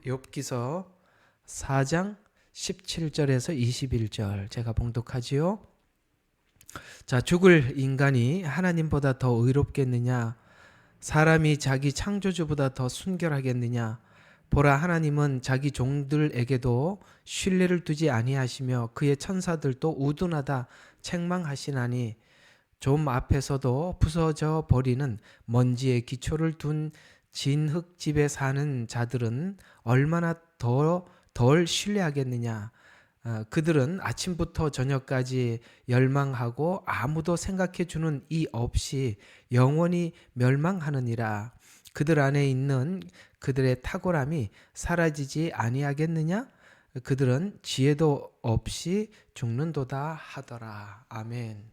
욥기서 4장 17절에서 21절 제가 봉독하지요. 자, 죽을 인간이 하나님보다 더 의롭겠느냐? 사람이 자기 창조주보다 더 순결하겠느냐? 보라, 하나님은 자기 종들에게도 신뢰를 두지 아니하시며 그의 천사들도 우둔하다 책망하시나니 좀 앞에서도 부서져 버리는 먼지에 기초를 둔 진흙집에 사는 자들은 얼마나 덜 신뢰하겠느냐. 그들은 아침부터 저녁까지 열망하고 아무도 생각해 주는 이 없이 영원히 멸망하느니라. 그들 안에 있는 그들의 탁월함이 사라지지 아니하겠느냐? 그들은 지혜도 없이 죽는도다 하더라. 아멘.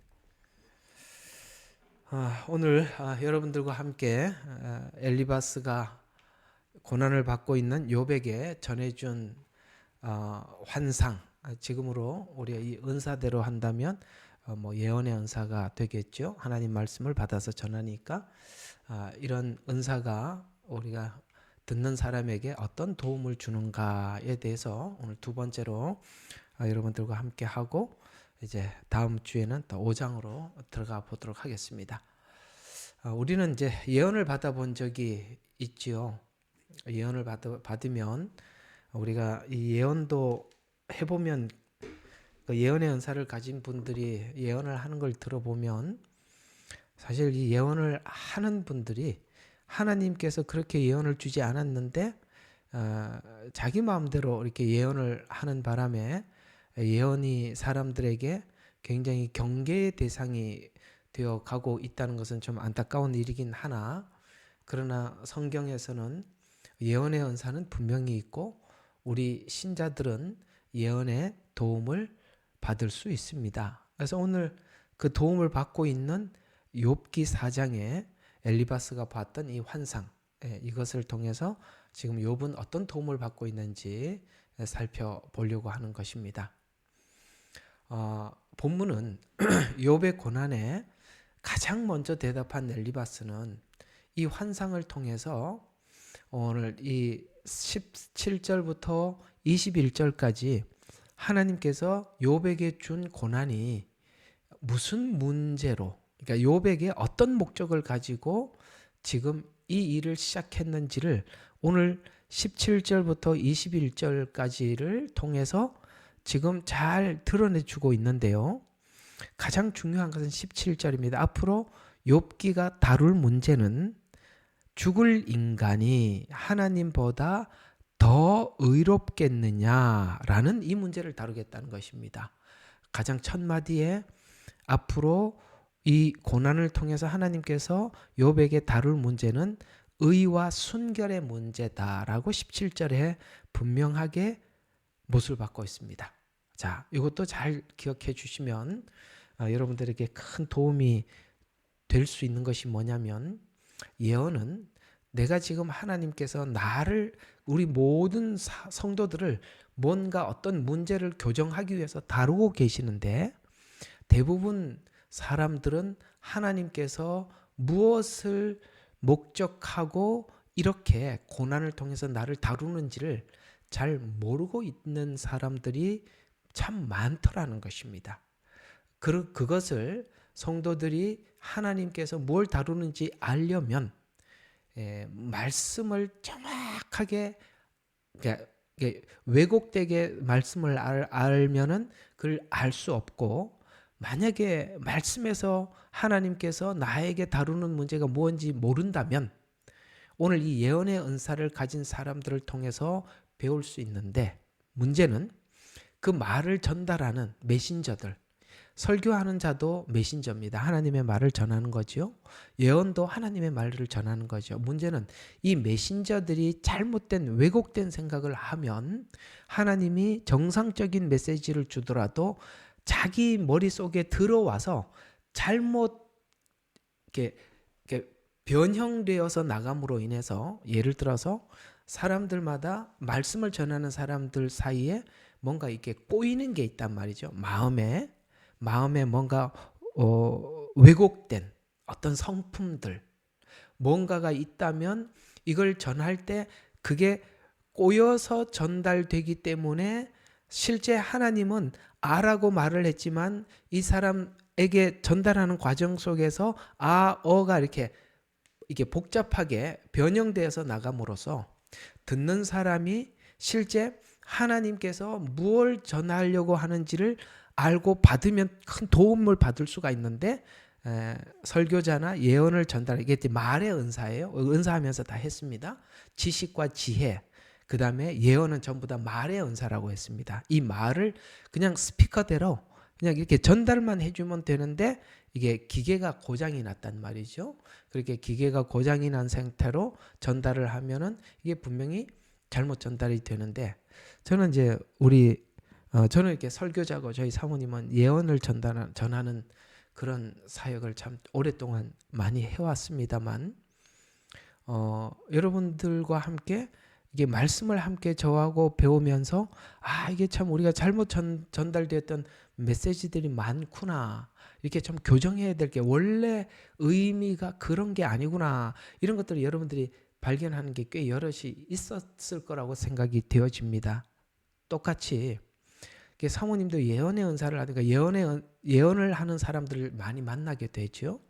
오늘 여러분들과 함께 엘리바스가 고난을 받고 있는 욥에게 전해준 환상, 지금으로 우리가 이 은사대로 한다면 예언의 은사가 되겠죠. 하나님 말씀을 받아서 전하니까 이런 은사가 우리가 듣는 사람에게 어떤 도움을 주는가에 대해서 오늘 두 번째로 여러분들과 함께 하고 이제 다음 주에는 또 5장으로 들어가 보도록 하겠습니다. 우리는 이제 예언을 받아본 적이 있지요. 예언을 받으면 우리가 이 예언도 해보면 그 예언의 은사를 가진 분들이 예언을 하는 걸 들어보면 사실 이 예언을 하는 분들이 하나님께서 그렇게 예언을 주지 않았는데 자기 마음대로 이렇게 예언을 하는 바람에 예언이 사람들에게 굉장히 경계의 대상이 되어 가고 있다는 것은 좀 안타까운 일이긴 하나, 그러나 성경에서는 예언의 은사는 분명히 있고 우리 신자들은 예언의 도움을 받을 수 있습니다. 그래서 오늘 그 도움을 받고 있는 욥기 4장에 엘리바스가 봤던 이 환상, 이것을 통해서 지금 욥은 어떤 도움을 받고 있는지 살펴보려고 하는 것입니다. 본문은 욥의 고난에 가장 먼저 대답한 엘리바스는 이 환상을 통해서 오늘 이 17절부터 21절까지 하나님께서 욥에게 준 고난이 무슨 문제로, 그러니까 욥에게 어떤 목적을 가지고 지금 이 일을 시작했는지를 오늘 17절부터 21절까지를 통해서 지금 잘 드러내주고 있는데요. 가장 중요한 것은 17절입니다. 앞으로 욥기가 다룰 문제는 죽을 인간이 하나님보다 더 의롭겠느냐라는 이 문제를 다루겠다는 것입니다. 가장 첫 마디에 앞으로 이 고난을 통해서 하나님께서 욥에게 다룰 문제는 의와 순결의 문제다라고 17절에 분명하게 못을 받고 있습니다. 자, 이것도 잘 기억해 주시면 여러분들에게 큰 도움이 될 수 있는 것이 뭐냐면, 예언은 내가 지금 하나님께서 나를, 우리 모든 성도들을 뭔가 어떤 문제를 교정하기 위해서 다루고 계시는데, 대부분 사람들은 하나님께서 무엇을 목적하고 이렇게 고난을 통해서 나를 다루는지를 잘 모르고 있는 사람들이 참 많더라는 것입니다. 그것을 성도들이 하나님께서 뭘 다루는지 알려면 말씀을 정확하게, 왜곡되게 말씀을 알면은 그걸 알 수 없고, 만약에 말씀에서 하나님께서 나에게 다루는 문제가 뭔지 모른다면 오늘 이 예언의 은사를 가진 사람들을 통해서 배울 수 있는데, 문제는 그 말을 전달하는 메신저들, 설교하는 자도 메신저입니다. 하나님의 말을 전하는 거죠. 예언도 하나님의 말을 전하는 거죠. 문제는 이 메신저들이 잘못된, 왜곡된 생각을 하면 하나님이 정상적인 메시지를 주더라도 자기 머릿속에 들어와서 잘못 이렇게 변형되어서 나감으로 인해서, 예를 들어서 사람들마다 말씀을 전하는 사람들 사이에 뭔가 이렇게 꼬이는 게 있단 말이죠. 마음에 뭔가 왜곡된 어떤 성품들, 뭔가가 있다면 이걸 전할 때 그게 꼬여서 전달되기 때문에 실제 하나님은 아라고 말을 했지만 이 사람에게 전달하는 과정 속에서 아, 어가 이렇게 복잡하게 변형되어서 나감으로써 듣는 사람이 실제 하나님께서 무엇을 전하려고 하는지를 알고 받으면 큰 도움을 받을 수가 있는데 설교자나 예언을 전달하게 이게 말의 은사예요. 은사하면서 다 했습니다. 지식과 지혜, 그 다음에 예언은 전부 다 말의 은사라고 했습니다. 이 말을 그냥 스피커대로 그냥 이렇게 전달만 해주면 되는데 이게 기계가 고장이 났단 말이죠. 그렇게 기계가 고장이 난 상태로 전달을 하면은 이게 분명히 잘못 전달이 되는데 저는 이제 저는 이렇게 설교자고 저희 사모님은 예언을 전하는 그런 사역을 참 오랫동안 많이 해왔습니다만 여러분들과 함께 이게 말씀을 함께 저하고 배우면서 이게 참 우리가 잘못 전달되었던 메시지들이 많구나. 이렇게 좀 교정해야 될 게 원래 의미가 그런 게 아니구나. 이런 것들을 여러분들이 발견하는 게 꽤 여럿이 있었을 거라고 생각이 되어집니다. 똑같이 사모님도 예언의 은사를 하니까 예언을 하는 사람들을 많이 만나게 되죠.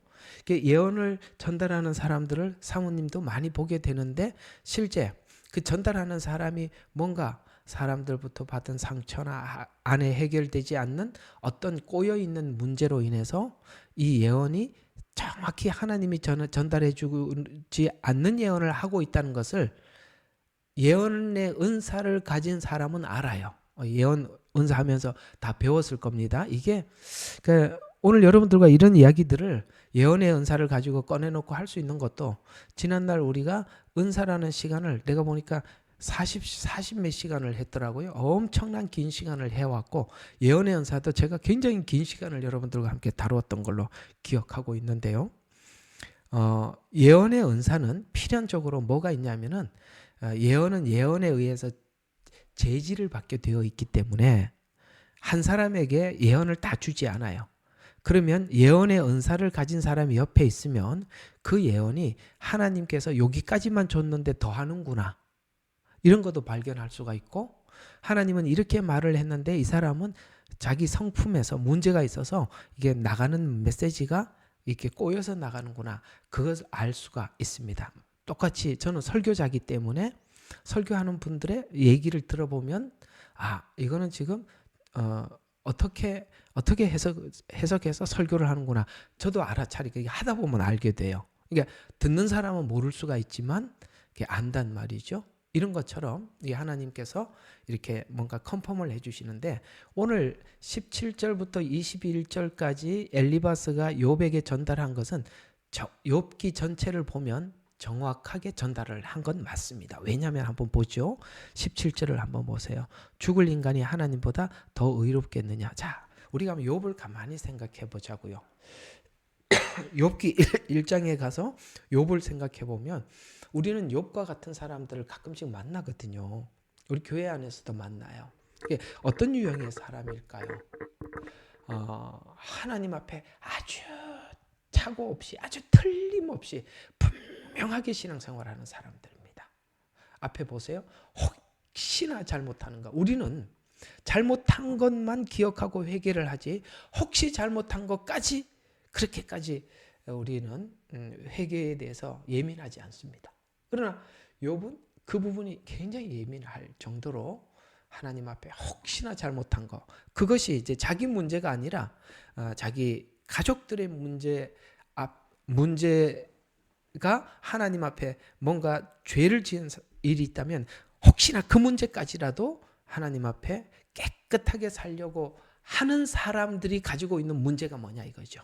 예언을 전달하는 사람들을 사모님도 많이 보게 되는데 실제 그 전달하는 사람이 뭔가 사람들부터 받은 상처나 안에 해결되지 않는 어떤 꼬여있는 문제로 인해서 이 예언이 정확히 하나님이 전달해 주지 않는 예언을 하고 있다는 것을 예언의 은사를 가진 사람은 알아요. 예언 은사하면서 다 배웠을 겁니다. 이게 오늘 여러분들과 이런 이야기들을 예언의 은사를 가지고 꺼내놓고 할 수 있는 것도 지난날 우리가 은사라는 시간을 내가 보니까 40 몇 시간을 했더라고요. 엄청난 긴 시간을 해왔고 예언의 은사도 제가 굉장히 긴 시간을 여러분들과 함께 다루었던 걸로 기억하고 있는데요. 예언의 은사는 필연적으로 뭐가 있냐면은 예언은 예언에 의해서 제지를 받게 되어 있기 때문에 한 사람에게 예언을 다 주지 않아요. 그러면 예언의 은사를 가진 사람이 옆에 있으면 그 예언이 하나님께서 여기까지만 줬는데 더 하는구나. 이런 것도 발견할 수가 있고 하나님은 이렇게 말을 했는데 이 사람은 자기 성품에서 문제가 있어서 이게 나가는 메시지가 이렇게 꼬여서 나가는구나. 그것을 알 수가 있습니다. 똑같이 저는 설교자이기 때문에 설교하는 분들의 얘기를 들어보면 이거는 지금 어떻게 해석해서 설교를 하는구나. 저도 알아차리게 하다 보면 알게 돼요. 그러니까 듣는 사람은 모를 수가 있지만 안단 말이죠. 이런 것처럼 하나님께서 이렇게 뭔가 컨펌을 해주시는데 오늘 17절부터 21절까지 엘리바스가 욥에게 전달한 것은 욥기 전체를 보면 정확하게 전달을 한 건 맞습니다. 왜냐하면 한번 보죠. 17절을 한번 보세요. 죽을 인간이 하나님보다 더 의롭겠느냐. 자, 우리가 욥을 가만히 생각해 보자고요. 욥기 1장에 가서 욥을 생각해 보면 우리는 욥과 같은 사람들을 가끔씩 만나거든요. 우리 교회 안에서도 만나요. 어떤 유형의 사람일까요? 하나님 앞에 아주 착오 없이 아주 틀림없이 분명하게 신앙생활하는 사람들입니다. 앞에 보세요. 혹시나 잘못하는 거. 우리는 잘못한 것만 기억하고 회개를 하지 혹시 잘못한 것까지 그렇게까지 우리는 회개에 대해서 예민하지 않습니다. 그러나 욥은 그 부분이 굉장히 예민할 정도로 하나님 앞에 혹시나 잘못한 거 그것이 이제 자기 문제가 아니라 자기 가족들의 문제가 하나님 앞에 뭔가 죄를 지은 일이 있다면 혹시나 그 문제까지라도 하나님 앞에 깨끗하게 살려고 하는 사람들이 가지고 있는 문제가 뭐냐 이거죠.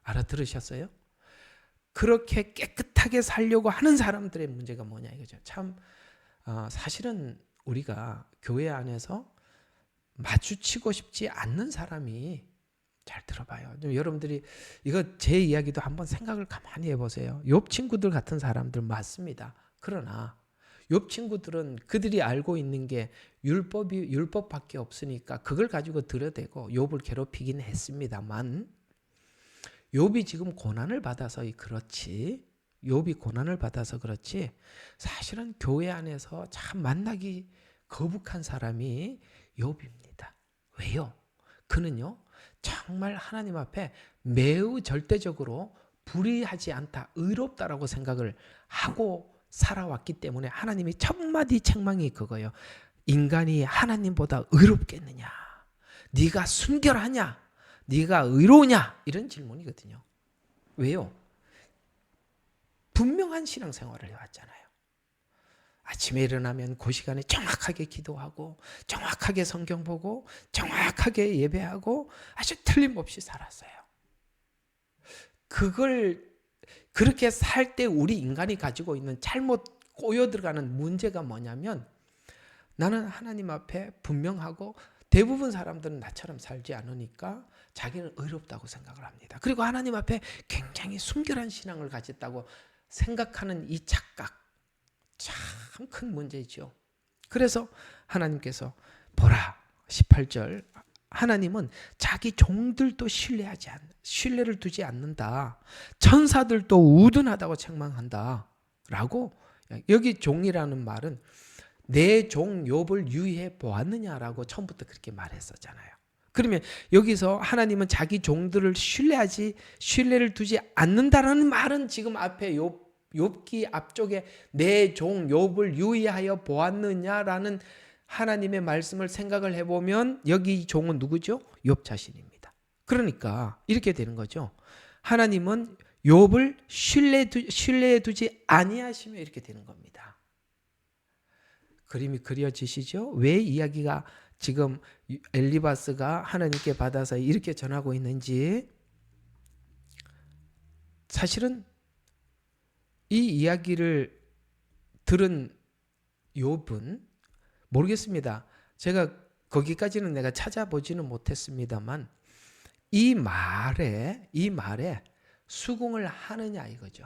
알아들으셨어요? 그렇게 깨끗하게 살려고 하는 사람들의 문제가 뭐냐 이거죠. 참 사실은 우리가 교회 안에서 마주치고 싶지 않는 사람이 잘 들어봐요. 여러분들이 이거 제 이야기도 한번 생각을 가만히 해보세요. 욥 친구들 같은 사람들 맞습니다. 그러나 욥 친구들은 그들이 알고 있는 게 율법밖에 없으니까 그걸 가지고 들여대고 욥을 괴롭히긴 했습니다만 욥이 지금 고난을 받아서 그렇지 욥이 고난을 받아서 그렇지 사실은 교회 안에서 참 만나기 거북한 사람이 욥입니다. 왜요? 그는요 정말 하나님 앞에 매우 절대적으로 불의하지 않다, 의롭다라고 생각을 하고 살아왔기 때문에 하나님이 첫 마디 책망이 그거예요. 인간이 하나님보다 의롭겠느냐? 네가 순결하냐? 네가 의로우냐? 이런 질문이거든요. 왜요? 분명한 신앙생활을 해왔잖아요. 아침에 일어나면 그 시간에 정확하게 기도하고 정확하게 성경 보고 정확하게 예배하고 아주 틀림없이 살았어요. 그걸 그렇게 살 때 우리 인간이 가지고 있는 잘못 꼬여 들어가는 문제가 뭐냐면 나는 하나님 앞에 분명하고 대부분 사람들은 나처럼 살지 않으니까 자기는 의롭다고 생각을 합니다. 그리고 하나님 앞에 굉장히 순결한 신앙을 가졌다고 생각하는 이 착각 참 큰 문제죠. 그래서 하나님께서 보라 18절 하나님은 자기 종들도 신뢰를 두지 않는다. 천사들도 우둔하다고 책망한다. 라고 여기 종이라는 말은 내 종 욥을 유의해 보았느냐라고 처음부터 그렇게 말했었잖아요. 그러면 여기서 하나님은 자기 종들을 신뢰를 두지 않는다라는 말은 지금 앞에 욥기 앞쪽에 내 종 욥을 유의하여 보았느냐라는 하나님의 말씀을 생각을 해보면 여기 종은 누구죠? 욥 자신입니다. 그러니까 이렇게 되는 거죠. 하나님은 욥을 신뢰해 두지 아니하시며 이렇게 되는 겁니다. 그림이 그려지시죠? 왜 이야기가 지금 엘리바스가 하나님께 받아서 이렇게 전하고 있는지 사실은 이 이야기를 들은 욥은 모르겠습니다. 제가 거기까지는 내가 찾아보지는 못했습니다만 이 말에 수긍을 하느냐 이거죠.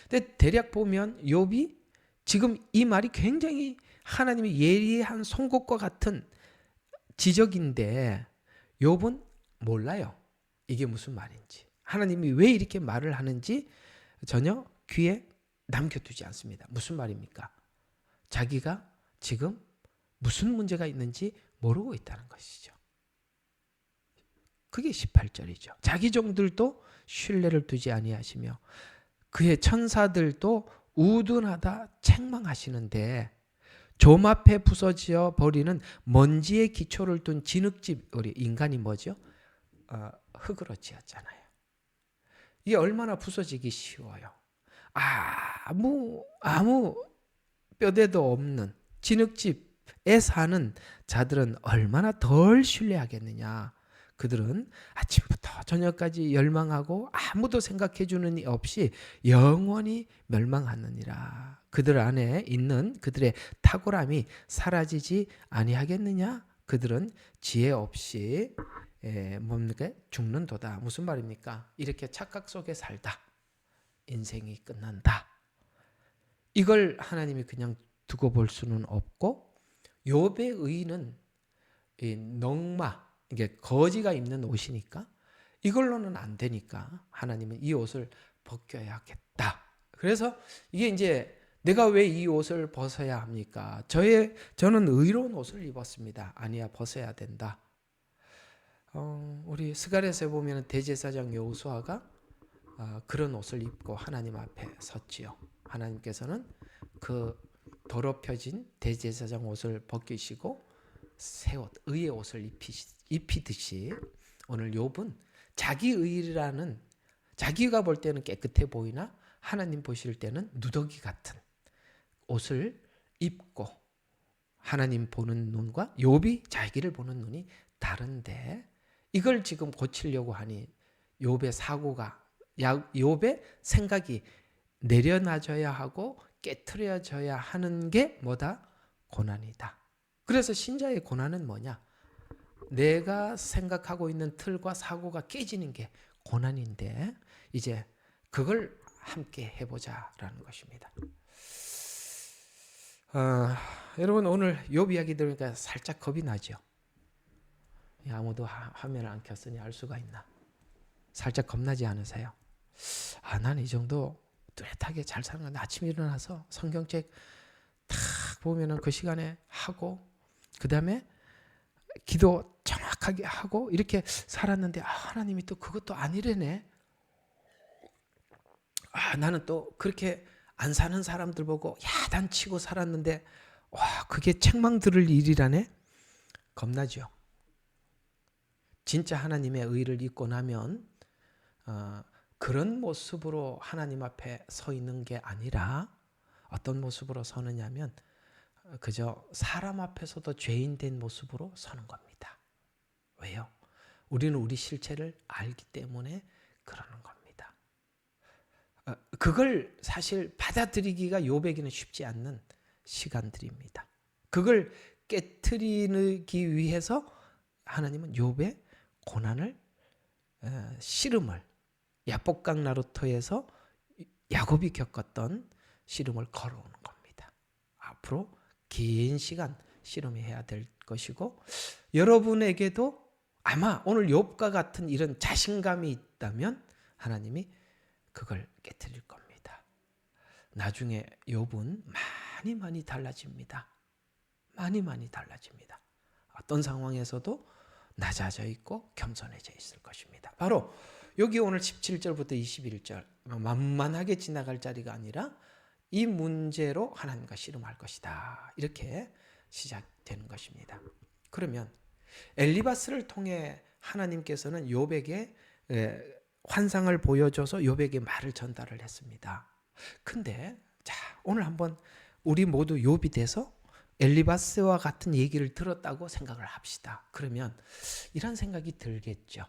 근데 대략 보면 욥이 지금 이 말이 굉장히 하나님의 예리한 송곳과 같은 지적인데 욥은 몰라요. 이게 무슨 말인지. 하나님이 왜 이렇게 말을 하는지 전혀 귀에 남겨두지 않습니다. 무슨 말입니까? 자기가 지금 무슨 문제가 있는지 모르고 있다는 것이죠. 그게 18절이죠. 자기 종들도 신뢰를 두지 아니하시며 그의 천사들도 우둔하다 책망하시는데 좀 앞에 부서져 버리는 먼지의 기초를 둔 진흙집 우리 인간이 뭐죠? 흙으로 지었잖아요. 이게 얼마나 부서지기 쉬워요. 아무 뼈대도 없는 진흙집에 사는 자들은 얼마나 덜 신뢰하겠느냐. 그들은 아침부터 저녁까지 열망하고 아무도 생각해주는 이 없이 영원히 멸망하느니라. 그들 안에 있는 그들의 탁월함이 사라지지 아니하겠느냐. 그들은 지혜 없이 뭡니까? 죽는도다. 무슨 말입니까? 이렇게 착각 속에 살다 인생이 끝난다. 이걸 하나님이 그냥 두고 볼 수는 없고 욥의 의는 이 넝마 이게 거지가 입는 옷이니까 이걸로는 안 되니까 하나님은 이 옷을 벗겨야겠다. 그래서 이게 이제 내가 왜 이 옷을 벗어야 합니까? 저는 의로운 옷을 입었습니다. 아니야 벗어야 된다. 우리 스가랴서에 보면 대제사장 여호수아가 그런 옷을 입고 하나님 앞에 섰지요. 하나님께서는 그 더럽혀진 대제사장 옷을 벗기시고 새 옷, 의의 옷을 입히듯이 오늘 욥은 자기 의라는 자기가 볼 때는 깨끗해 보이나 하나님 보실 때는 누더기 같은 옷을 입고 하나님 보는 눈과 욥이 자기를 보는 눈이 다른데 이걸 지금 고치려고 하니 욥의 사고가 욥의 생각이 내려놔져야 하고 깨트려져야 하는 게 뭐다? 고난이다. 그래서 신자의 고난은 뭐냐? 내가 생각하고 있는 틀과 사고가 깨지는 게 고난인데 이제 그걸 함께 해보자라는 것입니다. 여러분 오늘 욥 이야기 들으니까 살짝 겁이 나죠? 아무도 화면을 안 켰으니 알 수가 있나? 살짝 겁나지 않으세요? 난 이 정도 뚜렷하게 잘 사는 건데 아침에 일어나서 성경책 탁 보면은 그 시간에 하고 그 다음에 기도 정확하게 하고 이렇게 살았는데 하나님이 또 그것도 아니래네. 나는 또 그렇게 안 사는 사람들 보고 야단치고 살았는데 그게 책망 들을 일이라네. 겁나죠. 진짜 하나님의 의를 잊고 나면 그런 모습으로 하나님 앞에 서 있는 게 아니라 어떤 모습으로 서느냐면 그저 사람 앞에서도 죄인 된 모습으로 서는 겁니다. 왜요? 우리는 우리 실체를 알기 때문에 그러는 겁니다. 그걸 사실 받아들이기가 욥에게는 쉽지 않는 시간들입니다. 그걸 깨트리기 위해서 하나님은 욥의 고난을 씨름을 야복강 나루터에서 야곱이 겪었던 씨름을 걸어오는 겁니다. 앞으로 긴 시간 씨름해야 될 것이고 여러분에게도 아마 오늘 욥과 같은 이런 자신감이 있다면 하나님이 그걸 깨트릴 겁니다. 나중에 욥은 많이 달라집니다. 많이 달라집니다. 어떤 상황에서도 낮아져 있고 겸손해져 있을 것입니다. 바로 여기 오늘 17절부터 21절 만만하게 지나갈 자리가 아니라 이 문제로 하나님과 씨름할 것이다. 이렇게 시작되는 것입니다. 그러면 엘리바스를 통해 하나님께서는 욥에게 환상을 보여줘서 욥에게 말을 전달을 했습니다. 근데 오늘 한번 우리 모두 욥이 돼서 엘리바스와 같은 얘기를 들었다고 생각을 합시다. 그러면 이런 생각이 들겠죠.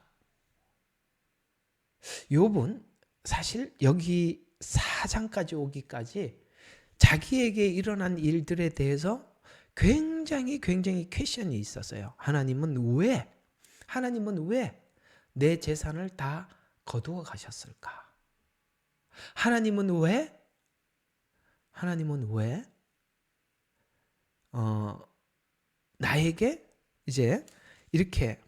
욥은 사실 여기 4장까지 오기까지 자기에게 일어난 일들에 대해서 굉장히 퀘션이 있었어요. 하나님은 왜 내 재산을 다 거두어 가셨을까? 하나님은 왜 나에게 이제 이렇게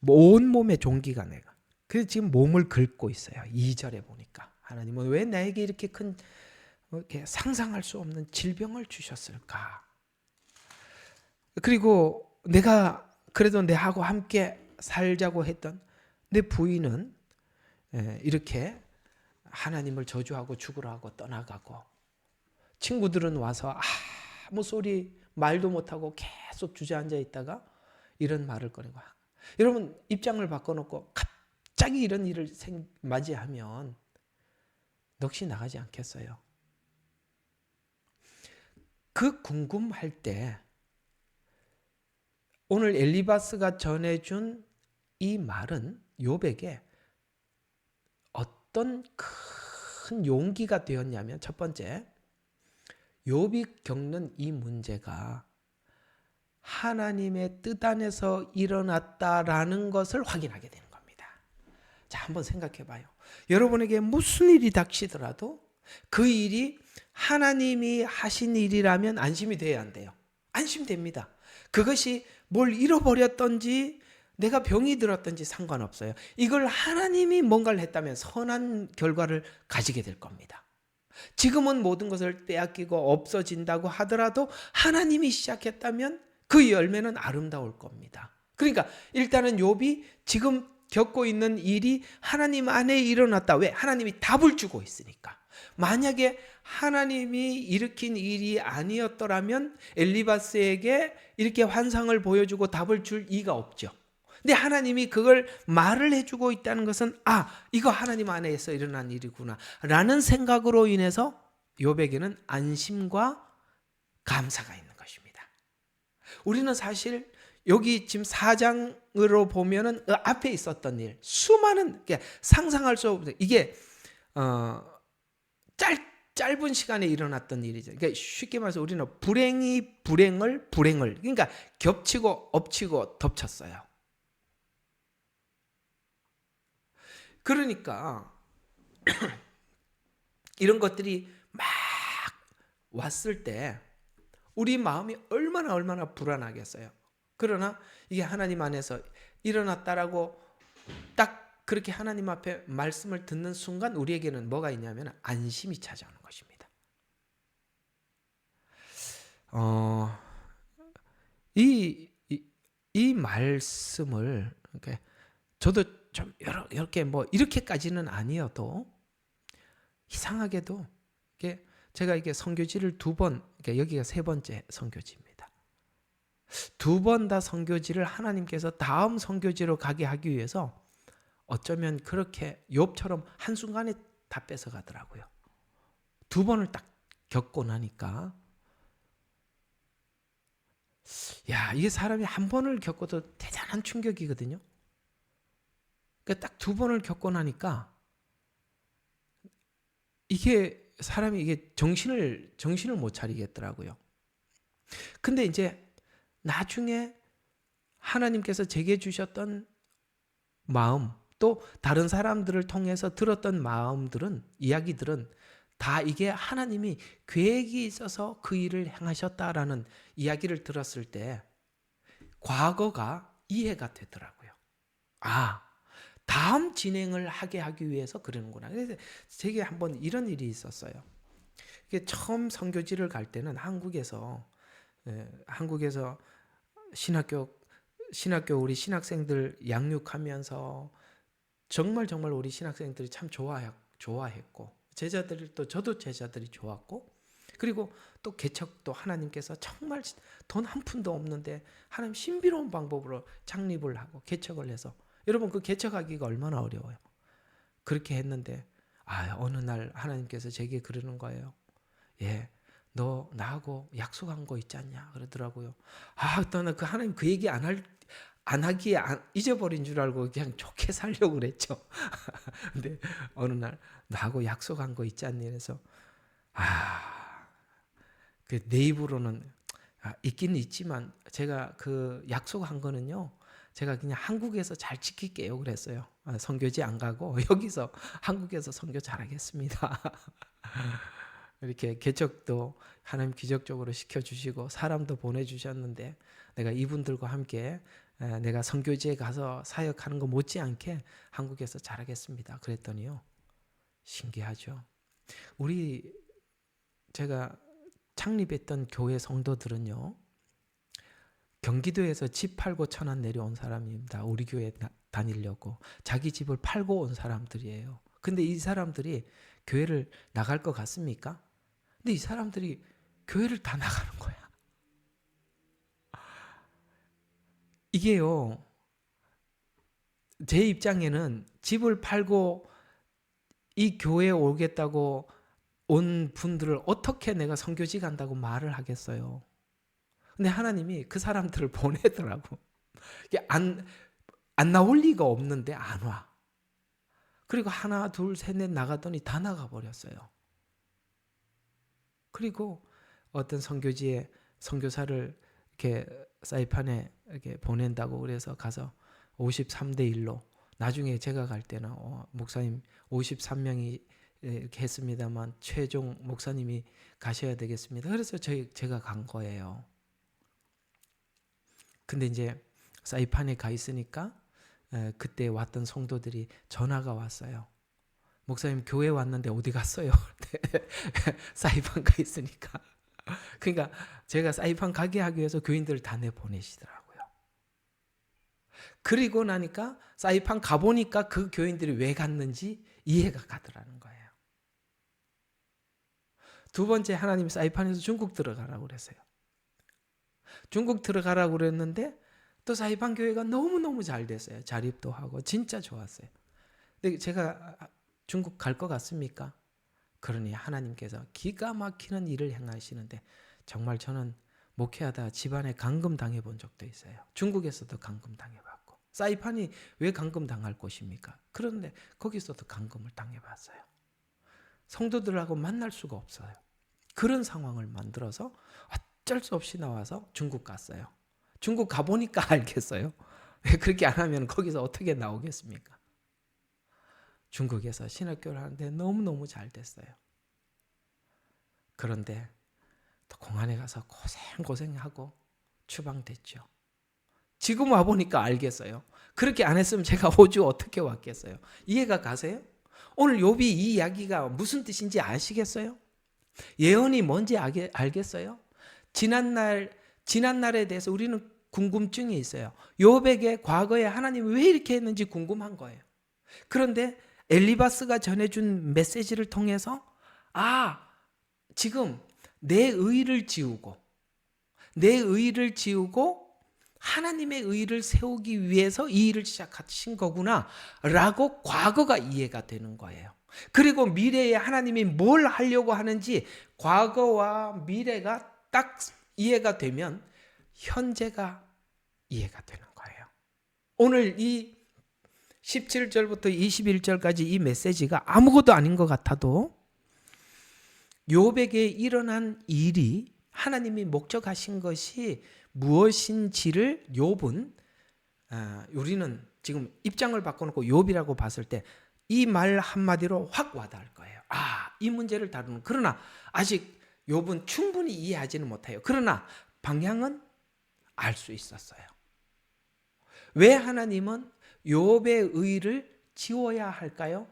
온몸에 종기가 내가. 그래서 지금 몸을 긁고 있어요. 2절에 보니까 하나님은 왜 나에게 이렇게 큰 이렇게 상상할 수 없는 질병을 주셨을까? 그리고 내가 그래도 내하고 함께 살자고 했던 내 부인은 이렇게 하나님을 저주하고 죽으라 하고 떠나가고 친구들은 와서 아무 소리 말도 못하고 계속 주저앉아 있다가 이런 말을 꺼내고 여러분 입장을 바꿔놓고 갑자기 이런 일을 맞이하면 넋이 나가지 않겠어요? 그 궁금할 때 오늘 엘리바스가 전해준 이 말은 욥에게 어떤 큰 용기가 되었냐면 첫 번째 욥이 겪는 이 문제가 하나님의 뜻 안에서 일어났다라는 것을 확인하게 되는 겁니다. 자, 한번 생각해 봐요. 여러분에게 무슨 일이 닥치더라도 그 일이 하나님이 하신 일이라면 안심이 돼야 한대요. 안심됩니다. 그것이 뭘 잃어버렸던지 내가 병이 들었던지 상관없어요. 이걸 하나님이 뭔가를 했다면 선한 결과를 가지게 될 겁니다. 지금은 모든 것을 빼앗기고 없어진다고 하더라도 하나님이 시작했다면 그 열매는 아름다울 겁니다. 그러니까 일단은 욥이 지금 겪고 있는 일이 하나님 안에 일어났다. 왜? 하나님이 답을 주고 있으니까. 만약에 하나님이 일으킨 일이 아니었더라면 엘리바스에게 이렇게 환상을 보여주고 답을 줄 이가 없죠. 근데 하나님이 그걸 말을 해주고 있다는 것은 이거 하나님 안에서 일어난 일이구나 라는 생각으로 인해서 욥에게는 안심과 감사가 있는 것입니다. 우리는 사실 여기 지금 4장으로 보면은 앞에 있었던 일 수많은 상상할 수 없는 이게 짧은 시간에 일어났던 일이죠. 그러니까 쉽게 말해서 우리는 불행이 불행을 그러니까 겹치고 엎치고 덮쳤어요. 그러니까 이런 것들이 막 왔을 때 우리 마음이 얼마나 불안하겠어요. 그러나 이게 하나님 안에서 일어났다라고 딱 그렇게 하나님 앞에 말씀을 듣는 순간 우리에게는 뭐가 있냐면 안심이 찾아오는 것입니다. 이, 이, 이 말씀을 이렇게 저도 좀 이렇게 뭐 이렇게까지는 아니어도 이상하게도 이게 제가 이게 선교지를 두 번, 여기가 세 번째 선교지입니다. 두 번 다 선교지를 하나님께서 다음 선교지로 가게 하기 위해서 어쩌면 그렇게 욥처럼 한순간에 다 뺏어가더라고요. 두 번을 딱 겪고 나니까 야, 이게 사람이 한 번을 겪어도 대단한 충격이거든요. 그러니까 딱 두 번을 겪고 나니까 이게 사람이 이게 정신을 못 차리겠더라고요. 근데 이제 나중에 하나님께서 제게 주셨던 마음, 또 다른 사람들을 통해서 들었던 마음들은, 이야기들은 다 이게 하나님이 계획이 있어서 그 일을 행하셨다라는 이야기를 들었을 때 과거가 이해가 되더라고요. 아, 다음 진행을 하게 하기 위해서 그러는구나. 그래서 제게 한번 이런 일이 있었어요. 이게 처음 선교지를 갈 때는 한국에서 신학교 우리 신학생들 양육하면서 정말 우리 신학생들이 참 좋아했고 저도 제자들이 좋았고, 그리고 또 개척도 하나님께서 정말 돈 한 푼도 없는데 하나님 신비로운 방법으로 창립을 하고 개척을 해서, 여러분 그 개척하기가 얼마나 어려워요. 그렇게 했는데 어느 날 하나님께서 제게 그러는 거예요. 예, 너 나하고 약속한 거 있지 않냐 그러더라고요. 나는 그 하나님 그 얘기 안 하기에 잊어버린 줄 알고 그냥 좋게 살려고 그랬죠. 근데 어느 날 나하고 약속한 거 있지 않니? 그래서 그 내 입으로는 있긴 있지만 제가 그 약속한 거는요, 제가 그냥 한국에서 잘 지킬게요 그랬어요. 선교지 안 가고 여기서 한국에서 선교 잘하겠습니다. 이렇게 개척도 하나님 기적적으로 시켜주시고 사람도 보내주셨는데 내가 이분들과 함께 내가 선교지에 가서 사역하는 거 못지않게 한국에서 잘하겠습니다. 그랬더니요, 신기하죠. 제가 창립했던 교회 성도들은요, 경기도에서 집 팔고 천안 내려온 사람입니다. 우리 교회 다니려고 자기 집을 팔고 온 사람들이에요. 근데 이 사람들이 교회를 나갈 것 같습니까? 근데 이 사람들이 교회를 다 나가는 거야. 이게요, 제 입장에는 집을 팔고 이 교회에 오겠다고 온 분들을 어떻게 내가 선교지 간다고 말을 하겠어요. 근데 하나님이 그 사람들을 보내더라고. 이게 안 나올 리가 없는데 안 와. 그리고 하나, 둘, 셋, 넷 나가더니 다 나가버렸어요. 그리고 어떤 선교지에 선교사를 이렇게 사이판에 이렇게 보낸다고 그래서 가서 53대 1로, 나중에 제가 갈 때는 목사님 53명이 이렇게 했습니다만 최종 목사님이 가셔야 되겠습니다. 그래서 제가 간 거예요. 근데 이제 사이판에 가 있으니까 그때 왔던 성도들이 전화가 왔어요. 목사님 교회 왔는데 어디 갔어요? 사이판 가 있으니까. 그러니까 제가 사이판 가게 하기 위해서 교인들을 다 내보내시더라고요. 그리고 나니까 사이판 가보니까 그 교인들이 왜 갔는지 이해가 가더라는 거예요. 두 번째, 하나님이 사이판에서 중국 들어가라고 그랬어요. 중국 들어가라고 그랬는데 또 사이판 교회가 너무너무 잘 됐어요. 자립도 하고 진짜 좋았어요. 근데 제가 중국 갈 것 같습니까? 그러니 하나님께서 기가 막히는 일을 행하시는데, 정말 저는 목회하다 집안에 감금 당해본 적도 있어요. 중국에서도 감금 당해봤고, 사이판이 왜 감금 당할 곳입니까? 그런데 거기서도 감금을 당해봤어요. 성도들하고 만날 수가 없어요. 그런 상황을 만들어서 어쩔 수 없이 나와서 중국 갔어요. 중국 가보니까 알겠어요. 그렇게 안 하면 거기서 어떻게 나오겠습니까? 중국에서 신학교를 하는데 너무너무 잘 됐어요. 그런데 또 공안에 가서 고생하고 추방됐죠. 지금 와보니까 알겠어요. 그렇게 안 했으면 제가 5주 어떻게 왔겠어요? 이해가 가세요? 오늘 욥이 이 이야기가 무슨 뜻인지 아시겠어요? 예언이 뭔지 알겠어요? 지난날에 대해서 우리는 궁금증이 있어요. 욥에게 과거에 하나님이 왜 이렇게 했는지 궁금한 거예요. 그런데 엘리바스가 전해준 메시지를 통해서 지금 내 의를 지우고 하나님의 의를 세우기 위해서 이 일을 시작하신 거구나 라고 과거가 이해가 되는 거예요. 그리고 미래에 하나님이 뭘 하려고 하는지 과거와 미래가 딱 이해가 되면 현재가 이해가 되는 거예요. 오늘 이 17절부터 21절까지 이 메시지가 아무것도 아닌 것 같아도 욥에게 일어난 일이 하나님이 목적하신 것이 무엇인지를 욥은 우리는 지금 입장을 바꿔놓고 욥이라고 봤을 때 이 말 한마디로 확 와닿을 거예요. 이 문제를 다루는. 그러나 아직 욥은 충분히 이해하지는 못해요. 그러나 방향은 알 수 있었어요. 왜 하나님은 욥의 의를 지워야 할까요?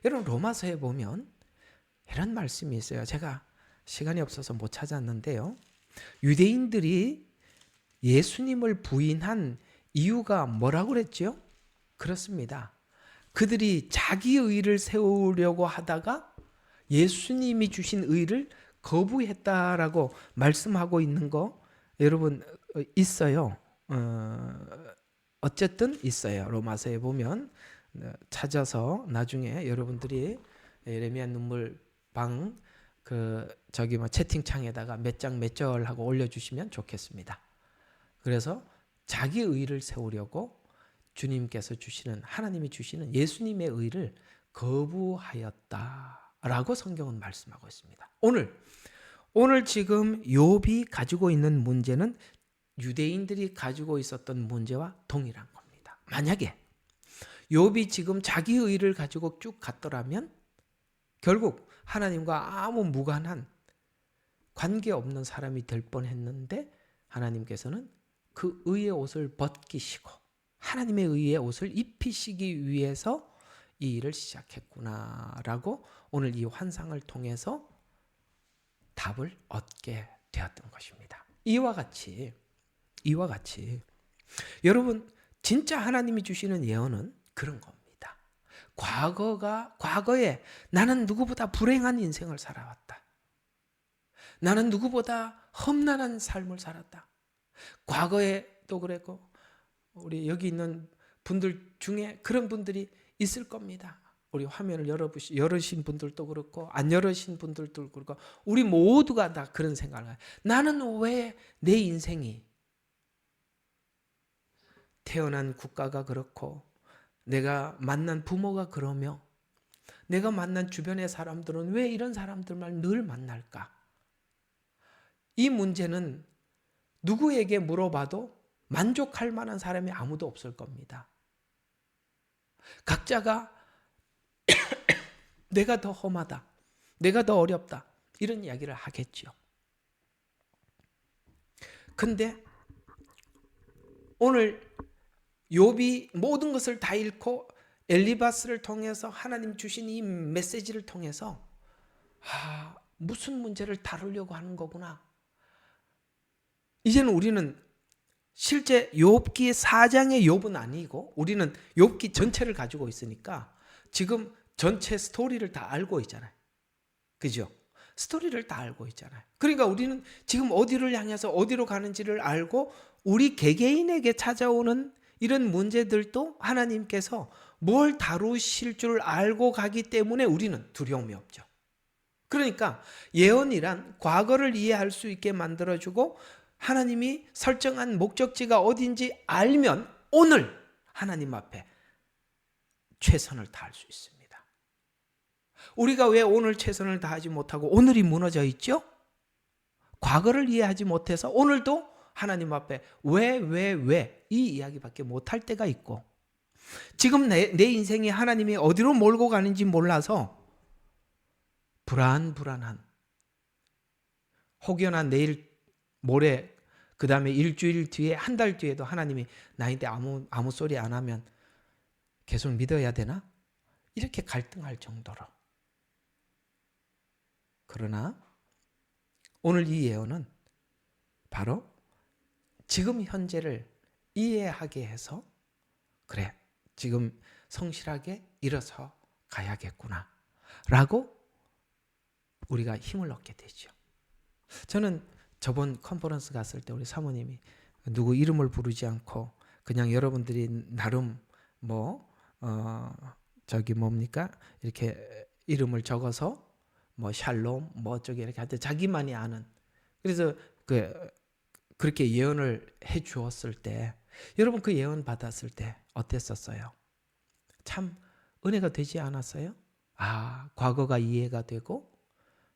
여러분 로마서에 보면 이런 말씀이 있어요. 제가 시간이 없어서 못 찾았는데요. 유대인들이 예수님을 부인한 이유가 뭐라고 그랬죠? 그렇습니다. 그들이 자기 의를 세우려고 하다가 예수님이 주신 의를 거부했다라고 말씀하고 있는 거 여러분 있어요. 어쨌든 있어요. 로마서에 보면 찾아서 나중에 여러분들이 예레미야 눈물방 채팅창에다가 몇 장 몇 절 하고 올려주시면 좋겠습니다. 그래서 자기 의를 세우려고 주님께서 주시는 하나님이 주시는 예수님의 의를 거부하였다라고 성경은 말씀하고 있습니다. 오늘 지금 욥이 가지고 있는 문제는 유대인들이 가지고 있었던 문제와 동일한 겁니다. 만약에 욥이 지금 자기 의를 가지고 쭉 갔더라면 결국 하나님과 아무 무관한 관계없는 사람이 될 뻔했는데 하나님께서는 그 의의 옷을 벗기시고 하나님의 의의 옷을 입히시기 위해서 이 일을 시작했구나라고 오늘 이 환상을 통해서 답을 얻게 되었던 것입니다. 이와 같이 여러분 진짜 하나님이 주시는 예언은 그런 겁니다. 과거에 나는 누구보다 불행한 인생을 살아왔다. 나는 누구보다 험난한 삶을 살았다. 과거에 또 그랬고 우리 여기 있는 분들 중에 그런 분들이 있을 겁니다. 우리 화면을 열으신 분들도 그렇고 안 열으신 분들도 그렇고 우리 모두가 다 그런 생각을 해요. 나는 왜 내 인생이 태어난 국가가 그렇고 내가 만난 부모가 그러며 내가 만난 주변의 사람들은 왜 이런 사람들만 늘 만날까? 이 문제는 누구에게 물어봐도 만족할 만한 사람이 아무도 없을 겁니다. 각자가 내가 더 험하다, 내가 더 어렵다 이런 이야기를 하겠죠. 근데 오늘 욥이 모든 것을 다 잃고 엘리바스를 통해서 하나님 주신 이 메시지를 통해서 무슨 문제를 다루려고 하는 거구나. 이제는 우리는 실제 욥기 4장의 욥은 아니고 우리는 욥기 전체를 가지고 있으니까 지금 전체 스토리를 다 알고 있잖아요. 그죠? 스토리를 다 알고 있잖아요. 그러니까 우리는 지금 어디를 향해서 어디로 가는지를 알고 우리 개개인에게 찾아오는 이런 문제들도 하나님께서 뭘 다루실 줄 알고 가기 때문에 우리는 두려움이 없죠. 그러니까 예언이란 과거를 이해할 수 있게 만들어주고 하나님이 설정한 목적지가 어딘지 알면 오늘 하나님 앞에 최선을 다할 수 있습니다. 우리가 왜 오늘 최선을 다하지 못하고 오늘이 무너져 있죠? 과거를 이해하지 못해서 오늘도 하나님 앞에 왜 이 이야기밖에 못할 때가 있고 지금 내 인생이 하나님이 어디로 몰고 가는지 몰라서 불안한 혹여나 내일 모레 그 다음에 일주일 뒤에, 한 달 뒤에도 하나님이 나한테 아무 소리 안 하면 계속 믿어야 되나? 이렇게 갈등할 정도로. 그러나 오늘 이 예언은 바로 지금 현재를 이해하게 해서, 그래, 지금 성실하게 일어서 가야겠구나 라고 우리가 힘을 얻게 되죠. 저는 저번 컨퍼런스 갔을 때 우리 사모님이 누구 이름을 부르지 않고 그냥 여러분들이 나름 이렇게 이름을 적어서 샬롬 어쩌게 이렇게 하는데 자기만이 아는, 그래서 그렇게 예언을 해 주었을 때, 여러분 그 예언 받았을 때 어땠었어요? 참 은혜가 되지 않았어요? 과거가 이해가 되고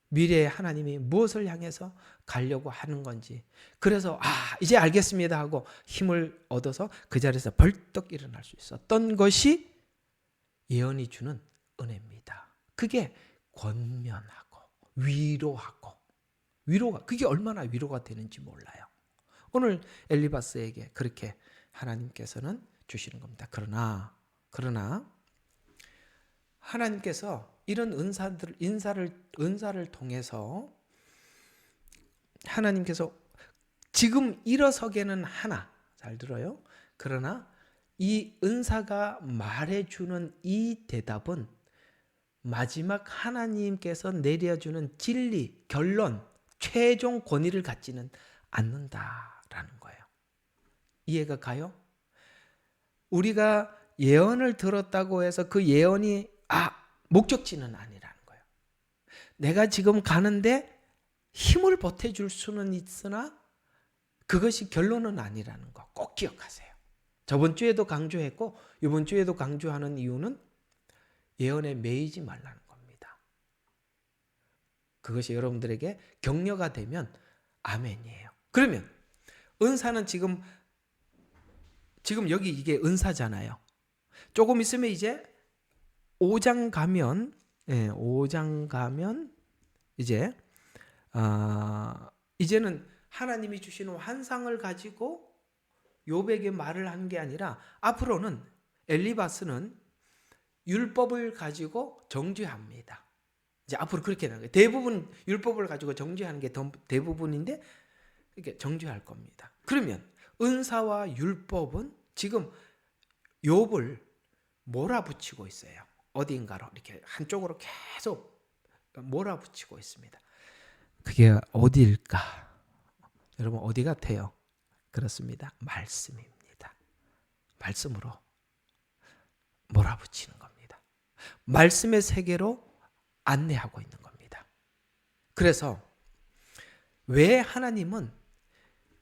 미래에 하나님이 무엇을 향해서 가려고 하는 건지, 그래서 이제 알겠습니다 하고 힘을 얻어서 그 자리에서 벌떡 일어날 수 있었던 것이 예언이 주는 은혜입니다. 그게 권면하고 위로가 그게 얼마나 위로가 되는지 몰라요. 오늘 엘리바스에게 그렇게 하나님께서는 주시는 겁니다. 그러나 하나님께서 이런 은사를 통해서 하나님께서 지금 일어서게는 하나, 잘 들어요. 그러나 이 은사가 말해주는 이 대답은 마지막 하나님께서 내려주는 진리, 결론, 최종 권위를 갖지는 않는다라는 거예요. 이해가 가요? 우리가 예언을 들었다고 해서 그 예언이 목적지는 아니라는 거예요. 내가 지금 가는데 힘을 보태줄 수는 있으나 그것이 결론은 아니라는 거 꼭 기억하세요. 저번 주에도 강조했고 이번 주에도 강조하는 이유는 예언에 매이지 말라는 겁니다. 그것이 여러분들에게 격려가 되면 아멘이에요. 그러면 은사는 지금 여기 이게 은사잖아요. 조금 있으면 이제 5장 가면 이제는 하나님이 주시는 환상을 가지고 욥에게 말을 하는 게 아니라 앞으로는 엘리바스는 율법을 가지고 정죄합니다. 이제 앞으로 그렇게 되는 거예요. 대부분 율법을 가지고 정죄하는 게 대부분인데 이렇게 정죄할 겁니다. 그러면 은사와 율법은 지금 욥을 몰아붙이고 있어요. 어딘가로 이렇게 한쪽으로 계속 몰아붙이고 있습니다. 그게 어디일까? 여러분 어디 같아요? 그렇습니다. 말씀입니다. 말씀으로 몰아붙이는 겁니다. 말씀의 세계로 안내하고 있는 겁니다. 그래서 왜 하나님은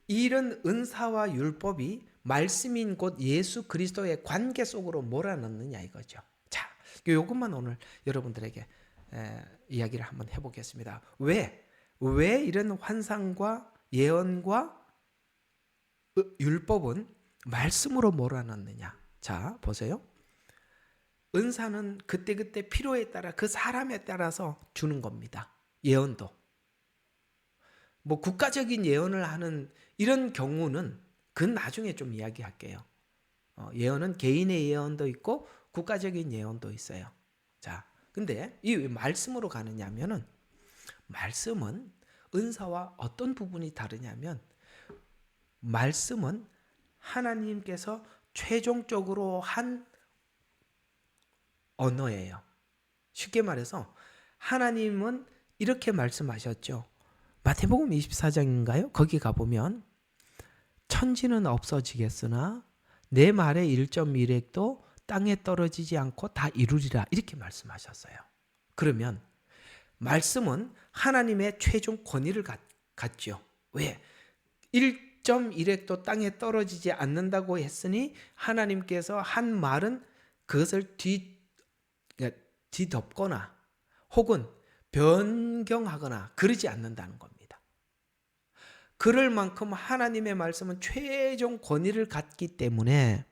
이런 은사와 율법이 말씀인 곧 예수 그리스도의 관계 속으로 몰아넣느냐 이거죠. 자, 이것만 오늘 여러분들에게 이야기를 한번 해보겠습니다. 왜 이런 환상과 예언과 율법은 말씀으로 몰아넣느냐? 자, 보세요. 은사는 그때그때 필요에 따라 그 사람에 따라서 주는 겁니다. 예언도. 국가적인 예언을 하는 이런 경우는 그건 나중에 좀 이야기할게요. 예언은 개인의 예언도 있고 국가적인 예언도 있어요. 자, 근데 이 말씀으로 가느냐면은 말씀은 은사와 어떤 부분이 다르냐면 말씀은 하나님께서 최종적으로 한 언어예요. 쉽게 말해서 하나님은 이렇게 말씀하셨죠. 마태복음 24장인가요? 거기 가보면 천지는 없어지겠으나 내 말의 1.1획도 땅에 떨어지지 않고 다 이루리라 이렇게 말씀하셨어요. 그러면 말씀은 하나님의 최종 권위를 갖죠. 왜? 1.1획도 땅에 떨어지지 않는다고 했으니 하나님께서 한 말은 그것을 뒤덮거나 혹은 변경하거나 그러지 않는다는 겁니다. 그럴 만큼 하나님의 말씀은 최종 권위를 갖기 때문에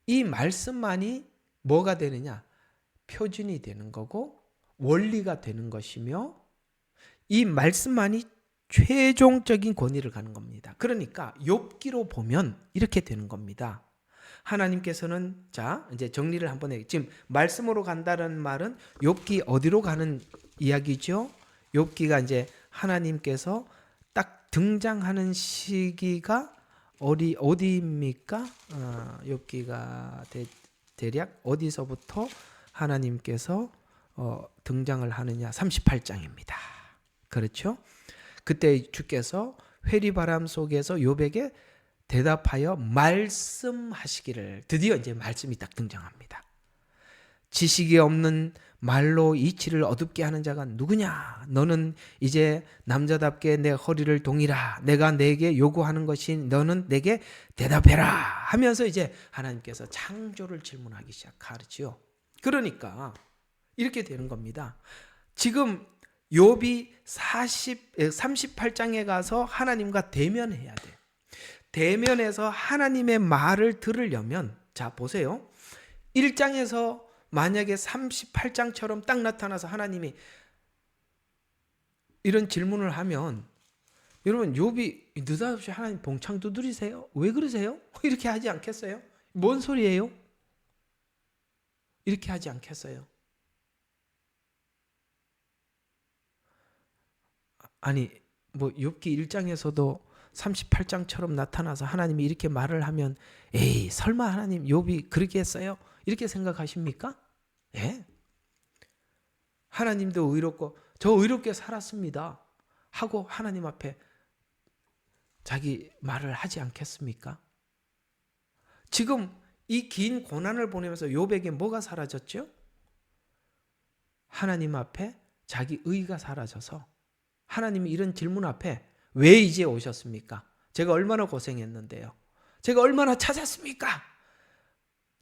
이 말씀만이 뭐가 되느냐? 표준이 되는 거고 원리가 되는 것이며 이 말씀만이 최종적인 권위를 가는 겁니다. 그러니까 욥기로 보면 이렇게 되는 겁니다. 하나님께서는 자 이제 정리를 한번 해. 지금 말씀으로 간다는 말은 욥기 어디로 가는 이야기죠? 욥기가 이제 하나님께서 딱 등장하는 시기가 어디입니까? 욥기가 대략 어디서부터 하나님께서 등장을 하느냐? 38장입니다. 그렇죠? 그때 주께서 회리바람 속에서 욥에게 대답하여 말씀하시기를, 드디어 이제 말씀이 딱 등장합니다. 지식이 없는 말로 이치를 어둡게 하는 자가 누구냐? 너는 이제 남자답게 내 허리를 동이라. 내가 내게 요구하는 것이 너는 내게 대답해라 하면서 이제 하나님께서 창조를 질문하기 시작하지요. 그러니까 이렇게 되는 겁니다. 지금 욥이 38장에 가서 하나님과 대면해야 돼요. 대면해서 하나님의 말을 들으려면, 자 보세요. 1장에서 만약에 38장처럼 딱 나타나서 하나님이 이런 질문을 하면, 여러분 욥이 느닷없이 하나님 봉창 두드리세요? 왜 그러세요? 이렇게 하지 않겠어요? 뭔 소리예요? 이렇게 하지 않겠어요? 아니 뭐 욥기 1장에서도 38장처럼 나타나서 하나님이 이렇게 말을 하면 에이 설마 하나님 욥이 그렇게 했어요? 이렇게 생각하십니까? 예. 하나님도 의롭고 저 의롭게 살았습니다 하고 하나님 앞에 자기 말을 하지 않겠습니까? 지금 이 긴 고난을 보내면서 욥에게 뭐가 사라졌죠? 하나님 앞에 자기 의가 사라져서 하나님이 이런 질문 앞에 왜 이제 오셨습니까? 제가 얼마나 고생했는데요. 제가 얼마나 찾았습니까?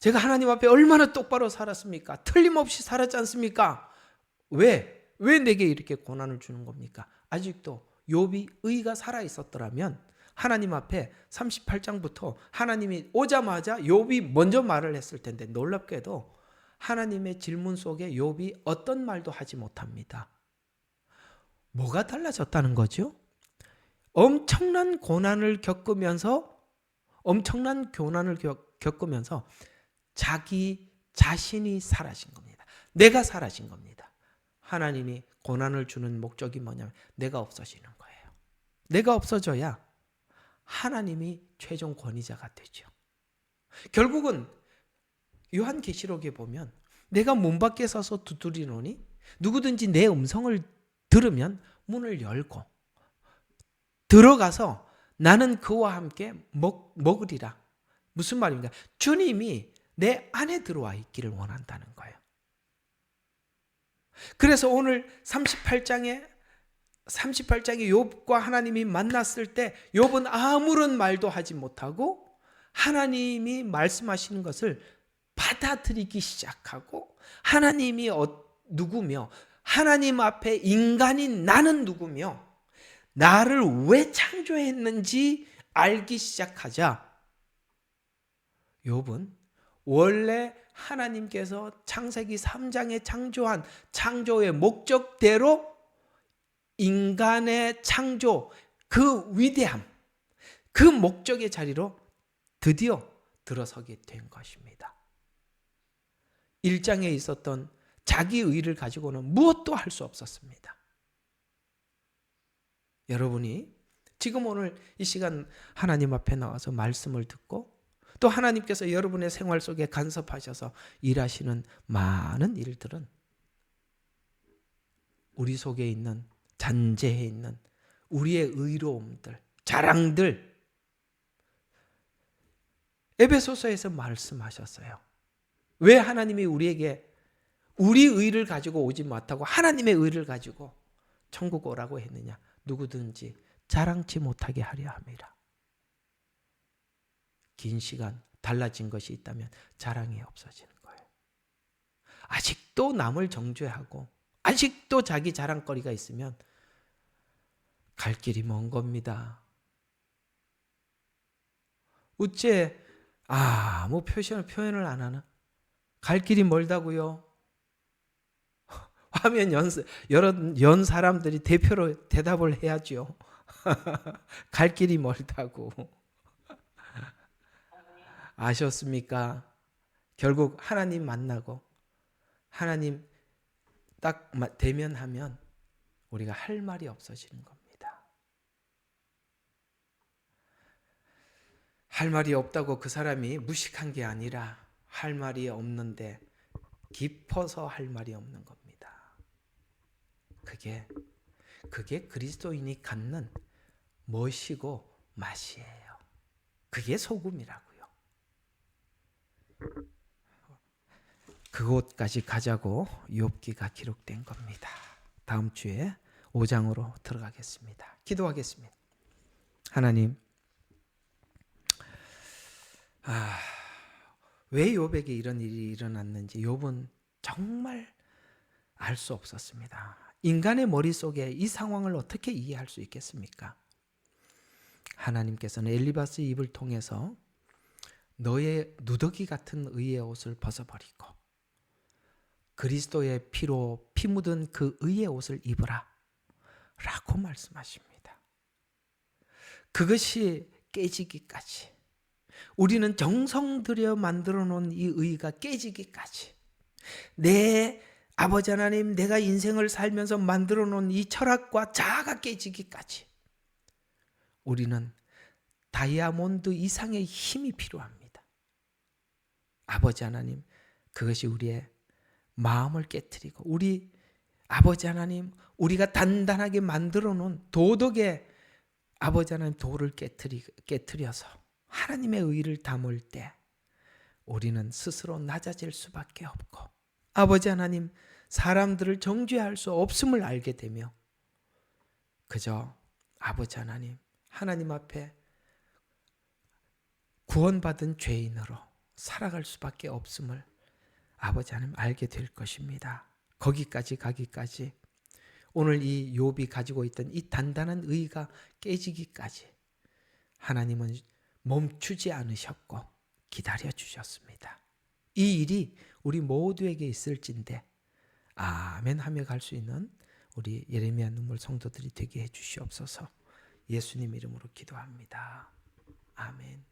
제가 하나님 앞에 얼마나 똑바로 살았습니까? 틀림없이 살았지 않습니까? 왜 내게 이렇게 고난을 주는 겁니까? 아직도 욥이 의가 살아 있었더라면 하나님 앞에 38장부터 하나님이 오자마자 욥이 먼저 말을 했을 텐데, 놀랍게도 하나님의 질문 속에 욥이 어떤 말도 하지 못합니다. 뭐가 달라졌다는 거죠? 엄청난 고난을 겪으면서 자기 자신이 사라진 겁니다. 내가 사라진 겁니다. 하나님이 고난을 주는 목적이 뭐냐면 내가 없어지는 거예요. 내가 없어져야 하나님이 최종 권위자가 되죠. 결국은 요한계시록에 보면 내가 문 밖에 서서 두드리노니 누구든지 내 음성을 들으면 문을 열고 들어가서 나는 그와 함께 먹으리라. 무슨 말입니까? 주님이 내 안에 들어와 있기를 원한다는 거예요. 그래서 오늘 38장에 욥과 하나님이 만났을 때 욥은 아무런 말도 하지 못하고 하나님이 말씀하시는 것을 받아들이기 시작하고, 하나님이 누구며 하나님 앞에 인간인 나는 누구며 나를 왜 창조했는지 알기 시작하자 욥은 원래 하나님께서 창세기 3장에 창조한 창조의 목적대로 인간의 창조, 그 위대함, 그 목적의 자리로 드디어 들어서게 된 것입니다. 1장에 있었던 자기 의를 가지고는 무엇도 할 수 없었습니다. 여러분이 지금 오늘 이 시간 하나님 앞에 나와서 말씀을 듣고 또 하나님께서 여러분의 생활 속에 간섭하셔서 일하시는 많은 일들은 우리 속에 있는, 잔재해 있는 우리의 의로움들, 자랑들, 에베소서에서 말씀하셨어요. 왜 하나님이 우리에게 우리 의를 가지고 오지 못하고 하나님의 의를 가지고 천국 오라고 했느냐? 누구든지 자랑치 못하게 하려 함이라. 긴 시간 달라진 것이 있다면 자랑이 없어지는 거예요. 아직도 남을 정죄하고 아직도 자기 자랑거리가 있으면 갈 길이 먼 겁니다. 어째 뭐 표현을 안 하나? 갈 길이 멀다고요. 하면 연 사람들이 대표로 대답을 해야죠. 갈 길이 멀다고. 아셨습니까? 결국 하나님 만나고 하나님 딱 대면하면 우리가 할 말이 없어지는 겁니다. 할 말이 없다고 그 사람이 무식한 게 아니라 할 말이 없는데 깊어서 할 말이 없는 겁니다. 그게 그리스도인이 갖는 멋이고 맛이에요. 그게 소금이라고요. 그곳까지 가자고 욥기가 기록된 겁니다. 다음 주에 5장으로 들어가겠습니다. 기도하겠습니다. 하나님, 왜 욥에게 이런 일이 일어났는지 욥은 정말 알 수 없었습니다. 인간의 머릿속에 이 상황을 어떻게 이해할 수 있겠습니까? 하나님께서는 엘리바스 입을 통해서 너의 누더기 같은 의의 옷을 벗어버리고 그리스도의 피로 피 묻은 그 의의 옷을 입으라 라고 말씀하십니다. 그것이 깨지기까지, 우리는 정성 들여 만들어 놓은 이 의가 깨지기까지, 내 아버지 하나님, 내가 인생을 살면서 만들어 놓은 이 철학과 자아가 깨지기까지 우리는 다이아몬드 이상의 힘이 필요합니다. 아버지 하나님, 그것이 우리의 마음을 깨트리고, 우리 아버지 하나님, 우리가 단단하게 만들어 놓은 도덕의 아버지 하나님 도를 깨트려서 하나님의 의를 담을 때 우리는 스스로 낮아질 수밖에 없고, 아버지 하나님, 사람들을 정죄할 수 없음을 알게 되며 그저 아버지 하나님, 하나님 앞에 구원받은 죄인으로 살아갈 수밖에 없음을 아버지 하나님 알게 될 것입니다. 거기까지 가기까지, 오늘 이 욥이 가지고 있던 이 단단한 의가 깨지기까지 하나님은 멈추지 않으셨고 기다려 주셨습니다. 이 일이 우리 모두에게 있을진데 아멘 하며 갈 수 있는 우리 예레미야 눈물 성도들이 되게 해 주시옵소서. 예수님 이름으로 기도합니다. 아멘.